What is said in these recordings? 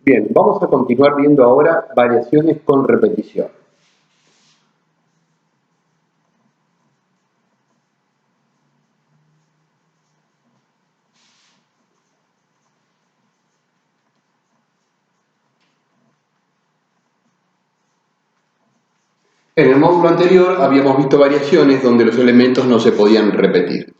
Bien, vamos a continuar viendo ahora variaciones con repetición. En el módulo anterior habíamos visto variaciones donde los elementos no se podían repetir.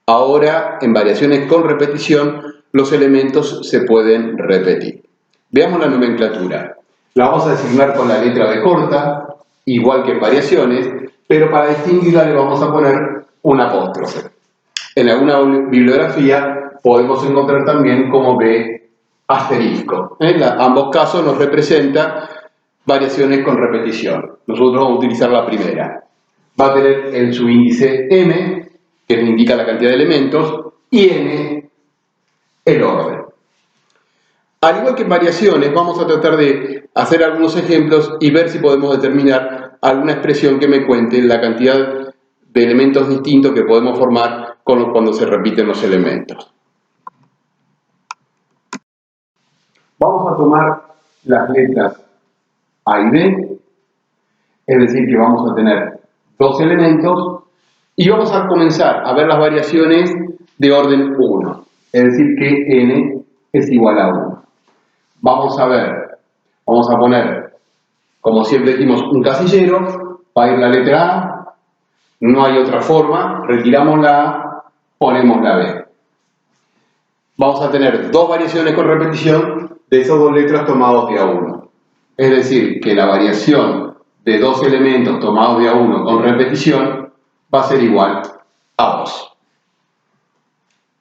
Ahora, en variaciones con repetición, los elementos se pueden repetir. Veamos la nomenclatura. La vamos a designar con la letra B corta, igual que en variaciones, pero para distinguirla le vamos a poner un apóstrofe. En alguna bibliografía podemos encontrar también como B asterisco. En ambos casos nos representa variaciones con repetición. Nosotros vamos a utilizar la primera. Va a tener el subíndice M, que indica la cantidad de elementos, y N, el orden. Al igual que en variaciones, vamos a tratar de hacer algunos ejemplos y ver si podemos determinar alguna expresión que me cuente la cantidad de elementos distintos que podemos formar cuando se repiten los elementos. Vamos a tomar las letras A y B, es decir que vamos a tener dos elementos y vamos a comenzar a ver las variaciones de orden 1, es decir que N es igual a 1. Vamos a poner, como siempre decimos, un casillero, va a ir la letra A, no hay otra forma, retiramos la A, ponemos la B. Vamos a tener dos variaciones con repetición de esas dos letras tomados de A1. Es decir, que la variación de dos elementos tomados de A1 con repetición va a ser igual a 2.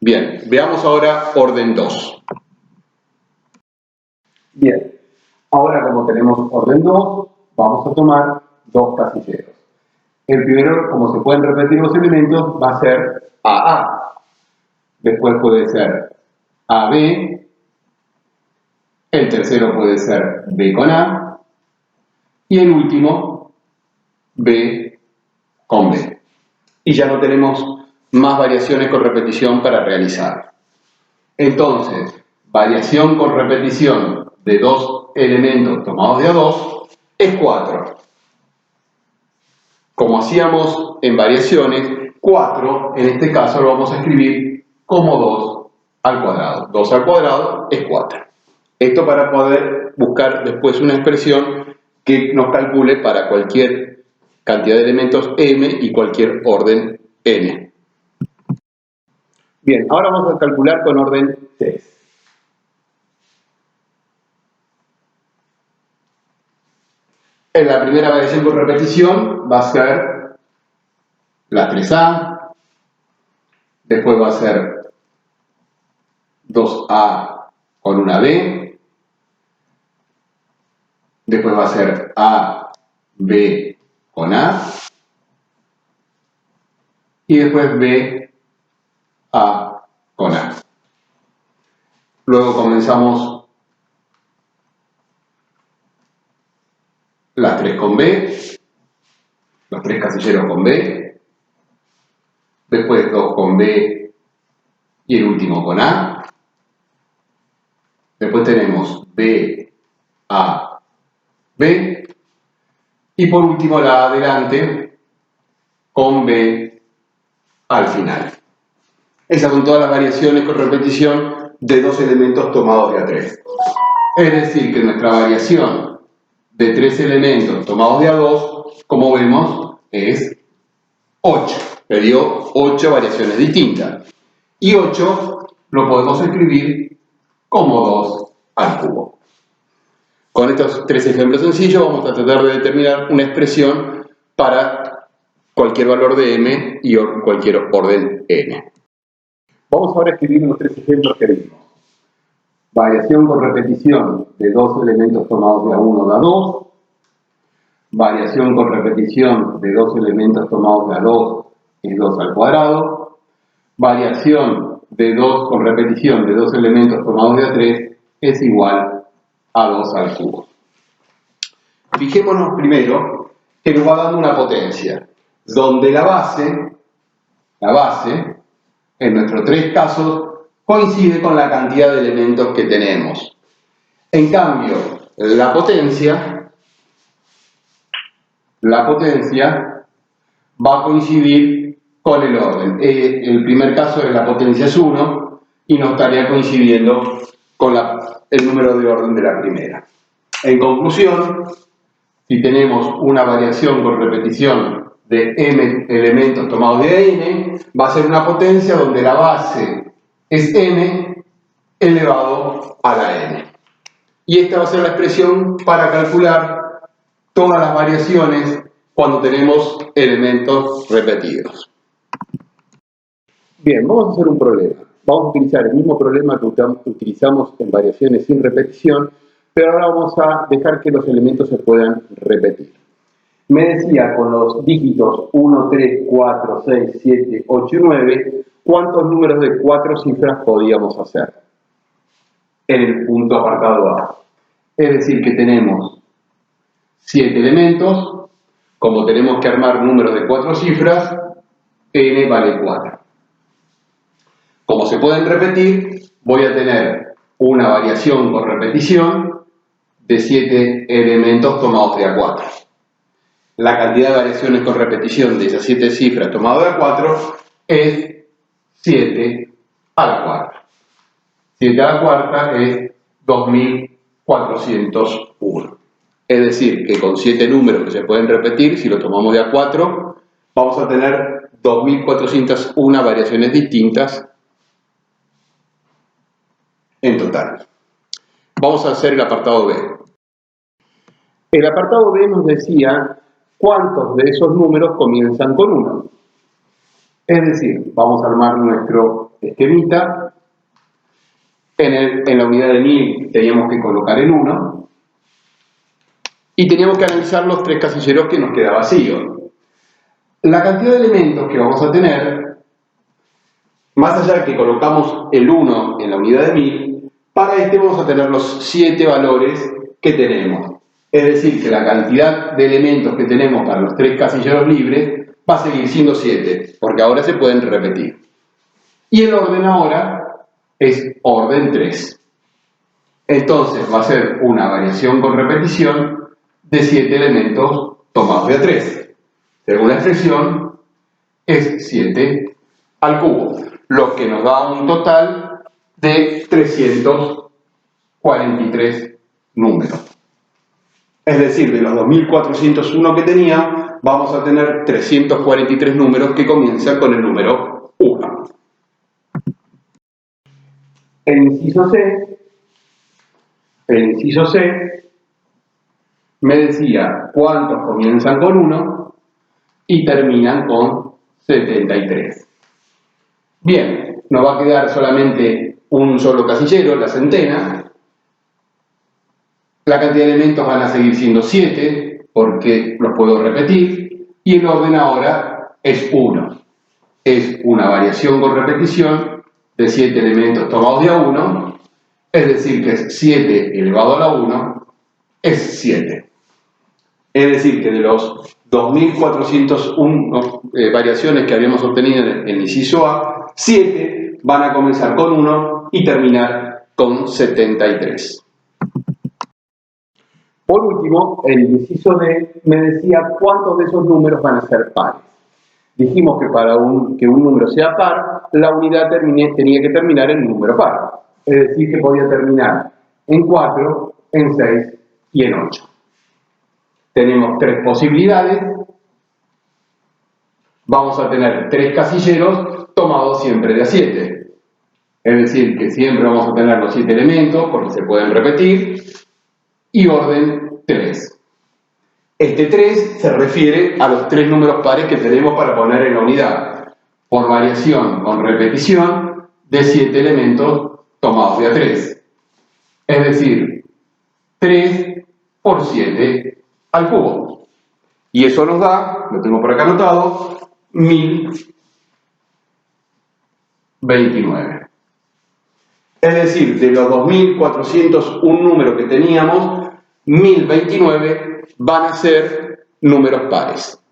Bien, veamos ahora orden 2. Bien, ahora como tenemos orden 2, vamos a tomar dos casilleros. El primero, como se pueden repetir los elementos, va a ser AA. Después puede ser AB. El tercero puede ser B con A. Y el último, B con B. Y ya no tenemos más variaciones con repetición para realizar. Entonces, variación con repetición de dos elementos tomados de A2 es 4. Como hacíamos en variaciones, 4 en este caso lo vamos a escribir como 2 al cuadrado. 2 al cuadrado es 4. Esto para poder buscar después una expresión que nos calcule para cualquier cantidad de elementos M y cualquier orden N. Bien, ahora vamos a calcular con orden 3. En la primera variación con repetición va a ser la 3A, después va a ser 2A con una B, después va a ser A, B con A, y después B, A con A. Luego comenzamos las 3 con B, los 3 casilleros con B, después 2 con B y el último con A. Después tenemos B, A, B. Y por último la A adelante con B al final. Esas son todas las variaciones con repetición de dos elementos tomados de A3. Es decir, que nuestra variación de 3 elementos tomados de A2, como vemos, es 8. Me dio 8 variaciones distintas. Y 8 lo podemos escribir como 2 al cubo. Con estos 3 ejemplos sencillos vamos a tratar de determinar una expresión para cualquier valor de M y cualquier orden N. Vamos ahora a escribir los 3 ejemplos que vimos. Variación con repetición de dos elementos tomados de A1 de A2. Variación con repetición de dos elementos tomados de A2 es 2 al cuadrado. Variación con repetición de dos elementos tomados de A3 es igual a 2 al cubo. Fijémonos primero que nos va dando una potencia, donde la base, en nuestros 3 casos, coincide con la cantidad de elementos que tenemos. En cambio, la potencia va a coincidir con el orden. El primer caso de la potencia es 1 y no estaría coincidiendo con el número de orden de la primera. En conclusión, si tenemos una variación con repetición de m elementos tomados de n, va a ser una potencia donde la base es m elevado a la n. Y esta va a ser la expresión para calcular todas las variaciones cuando tenemos elementos repetidos. Bien, vamos a hacer un problema. Vamos a utilizar el mismo problema que utilizamos en variaciones sin repetición, pero ahora vamos a dejar que los elementos se puedan repetir. Me decía con los dígitos 1, 3, 4, 6, 7, 8 y 9, ¿cuántos números de 4 cifras podíamos hacer en el punto apartado A? Es decir, que tenemos 7 elementos, como tenemos que armar números de 4 cifras, n vale 4. Como se pueden repetir, voy a tener una variación con repetición de 7 elementos tomados de A4. La cantidad de variaciones con repetición de esas 7 cifras tomadas de A4 es 7 a la cuarta. 7 a la cuarta es 2401. Es decir, que con 7 números que se pueden repetir, si lo tomamos de A4, vamos a tener 2401 variaciones distintas en total. Vamos a hacer el apartado B. El apartado B nos decía cuántos de esos números comienzan con 1. Es decir, vamos a armar nuestro esquemita. En la unidad de 1000 teníamos que colocar el 1 y teníamos que analizar los 3 casilleros que nos queda vacío. La cantidad de elementos que vamos a tener, más allá de que colocamos el 1 en la unidad de 1000, para este vamos a tener los 7 valores que tenemos. Es decir, que la cantidad de elementos que tenemos para los 3 casilleros libres va a seguir siendo 7, porque ahora se pueden repetir. Y el orden ahora es orden 3. Entonces va a ser una variación con repetición de 7 elementos tomados de A3. Según la expresión, es 7 al cubo, lo que nos da un total de 343 números. Es decir, de los 2401 que tenía, vamos a tener 343 números que comienzan con el número 1. El inciso C me decía cuántos comienzan con 1 y terminan con 73. Bien, nos va a quedar solamente un solo casillero, la centena. La cantidad de elementos van a seguir siendo 7, porque los puedo repetir, y el orden ahora es 1. Es una variación con repetición de 7 elementos tomados de A1, es decir, que es 7 elevado a la 1, es 7. Es decir, que de los 2401 variaciones que habíamos obtenido en el inciso A, 7 van a comenzar con 1 y terminar con 73. Por último, el inciso D me decía cuántos de esos números van a ser pares. Dijimos que para que un número sea par, la unidad tenía que terminar en número par. Es decir, que podía terminar en 4, en 6 y en 8. Tenemos 3 posibilidades. Vamos a tener 3 casilleros tomados siempre de A7. Es decir, que siempre vamos a tener los 7 elementos, porque se pueden repetir, y orden 3. Este 3 se refiere a los 3 números pares que tenemos para poner en la unidad, por variación con repetición de 7 elementos tomados de A3. Es decir, 3 por 7 al cubo. Y eso nos da, lo tengo por acá anotado, 1029. Es decir, de los 2401 números que teníamos, 1029 van a ser números pares.